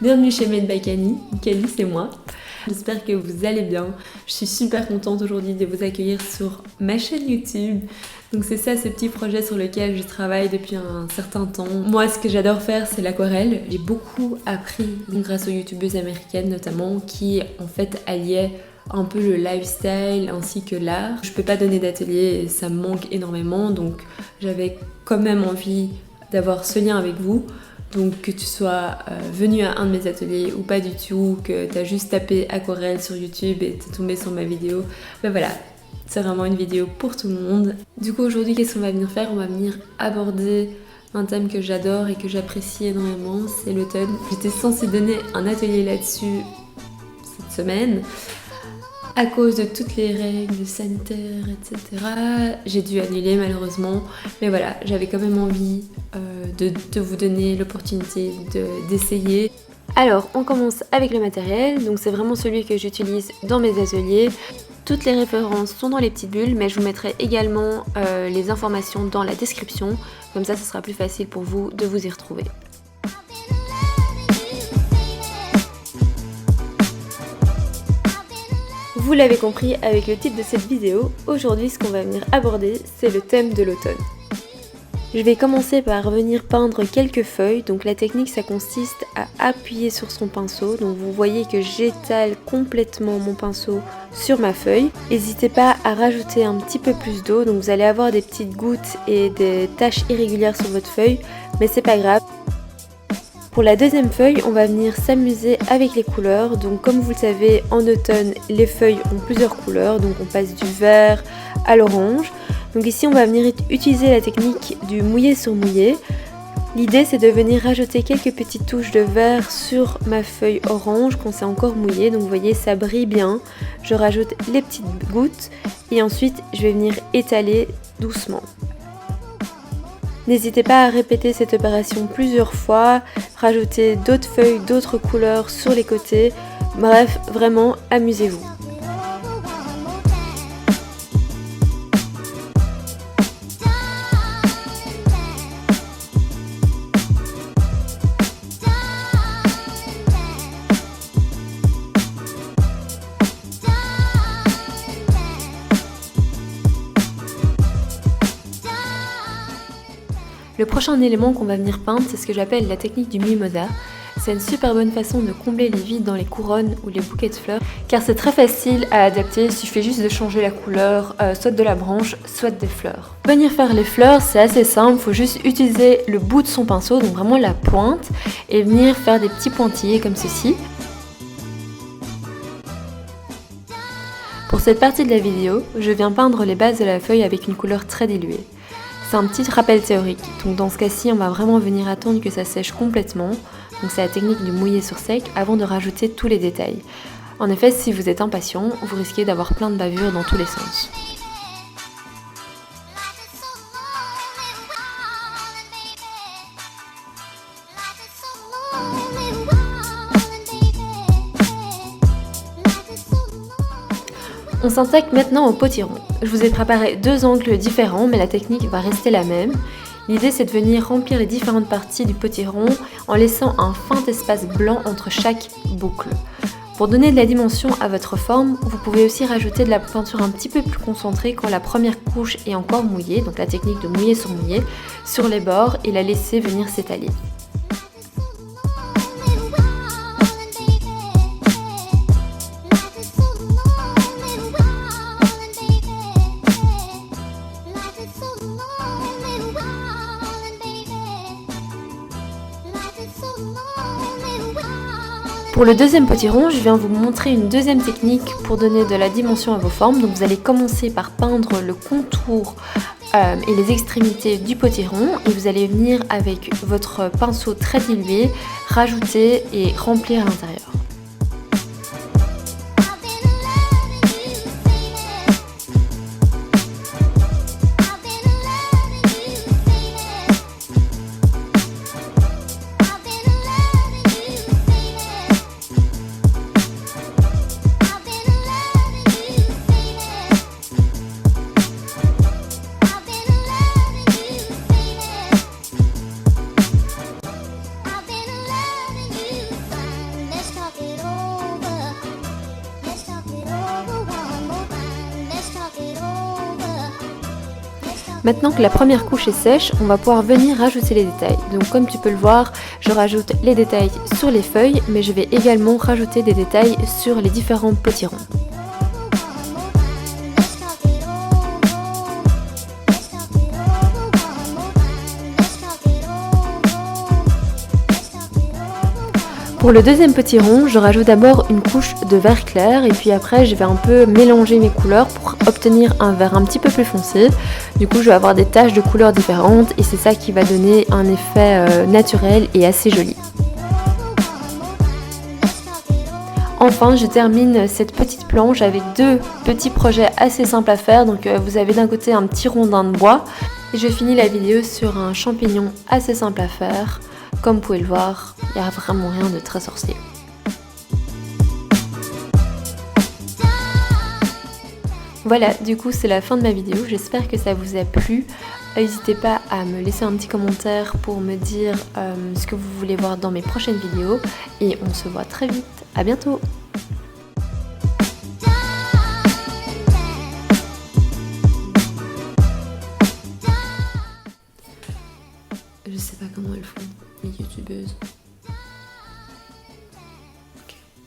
Bienvenue chez Made by Cani, Cani c'est moi. J'espère que vous allez bien. Je suis super contente aujourd'hui de vous accueillir sur ma chaîne YouTube. Donc c'est ça, ce petit projet sur lequel je travaille depuis un certain temps. Moi, ce que j'adore faire, c'est l'aquarelle. J'ai beaucoup appris grâce aux youtubeuses américaines notamment qui en fait alliaient un peu le lifestyle ainsi que l'art. Je peux pas donner d'atelier et ça me manque énormément, donc j'avais quand même envie d'avoir ce lien avec vous. Donc que tu sois venu à un de mes ateliers ou pas du tout, que tu as juste tapé aquarelle sur YouTube et t'es tombé sur ma vidéo, ben voilà, c'est vraiment une vidéo pour tout le monde. Du coup aujourd'hui, qu'est-ce qu'on va venir faire? On va venir aborder un thème que j'adore et que j'apprécie énormément, c'est l'automne. J'étais censée donner un atelier là-dessus cette semaine. À cause de toutes les règles sanitaires, etc., j'ai dû annuler malheureusement. Mais voilà, j'avais quand même envie de vous donner l'opportunité d'essayer. Alors, on commence avec le matériel. Donc c'est vraiment celui que j'utilise dans mes ateliers. Toutes les références sont dans les petites bulles, mais je vous mettrai également les informations dans la description. Comme ça, ce sera plus facile pour vous de vous y retrouver. Vous l'avez compris avec le titre de cette vidéo, aujourd'hui ce qu'on va venir aborder, c'est le thème de l'automne. Je vais commencer par venir peindre quelques feuilles, donc la technique ça consiste à appuyer sur son pinceau, donc vous voyez que j'étale complètement mon pinceau sur ma feuille. N'hésitez pas à rajouter un petit peu plus d'eau, donc vous allez avoir des petites gouttes et des taches irrégulières sur votre feuille, mais c'est pas grave. Pour la deuxième feuille, on va venir s'amuser avec les couleurs. Donc comme vous le savez, en automne, les feuilles ont plusieurs couleurs. Donc on passe du vert à l'orange. Donc ici, on va venir utiliser la technique du mouillé sur mouillé. L'idée, c'est de venir rajouter quelques petites touches de vert sur ma feuille orange quand c'est encore mouillé. Donc vous voyez, ça brille bien. Je rajoute les petites gouttes et ensuite, je vais venir étaler doucement. N'hésitez pas à répéter cette opération plusieurs fois, rajouter d'autres feuilles, d'autres couleurs sur les côtés. Bref, vraiment, amusez-vous. Le prochain élément qu'on va venir peindre, c'est ce que j'appelle la technique du mimosa. C'est une super bonne façon de combler les vides dans les couronnes ou les bouquets de fleurs, car c'est très facile à adapter, il suffit juste de changer la couleur, soit de la branche, soit des fleurs. Pour venir faire les fleurs, c'est assez simple, il faut juste utiliser le bout de son pinceau, donc vraiment la pointe, et venir faire des petits pointillés comme ceci. Pour cette partie de la vidéo, je viens peindre les bases de la feuille avec une couleur très diluée. C'est un petit rappel théorique, donc dans ce cas-ci, on va vraiment venir attendre que ça sèche complètement. Donc c'est la technique du mouiller sur sec avant de rajouter tous les détails. En effet, si vous êtes impatient, vous risquez d'avoir plein de bavures dans tous les sens. On s'attaque maintenant au potiron. Je vous ai préparé deux angles différents, mais la technique va rester la même. L'idée c'est de venir remplir les différentes parties du potiron en laissant un fin espace blanc entre chaque boucle. Pour donner de la dimension à votre forme, vous pouvez aussi rajouter de la peinture un petit peu plus concentrée quand la première couche est encore mouillée, donc la technique de mouiller sur mouiller, sur les bords et la laisser venir s'étaler. Pour le deuxième potiron, je viens vous montrer une deuxième technique pour donner de la dimension à vos formes. Donc vous allez commencer par peindre le contour et les extrémités du potiron et vous allez venir avec votre pinceau très dilué, rajouter et remplir à l'intérieur. Maintenant que la première couche est sèche, on va pouvoir venir rajouter les détails. Donc comme tu peux le voir, je rajoute les détails sur les feuilles, mais je vais également rajouter des détails sur les différents potirons. Pour le deuxième potiron, je rajoute d'abord une couche de vert clair et puis après je vais un peu mélanger mes couleurs pour obtenir un vert un petit peu plus foncé. Du coup je vais avoir des taches de couleurs différentes et c'est ça qui va donner un effet naturel et assez joli. Enfin, je termine cette petite planche avec deux petits projets assez simples à faire. Donc vous avez d'un côté un petit rondin de bois et je finis la vidéo sur un champignon assez simple à faire. Comme vous pouvez le voir, il n'y a vraiment rien de très sorcier. Voilà, du coup c'est la fin de ma vidéo, j'espère que ça vous a plu. N'hésitez pas à me laisser un petit commentaire pour me dire ce que vous voulez voir dans mes prochaines vidéos. Et on se voit très vite, à bientôt! Je sais pas comment elles font, les youtubeuses.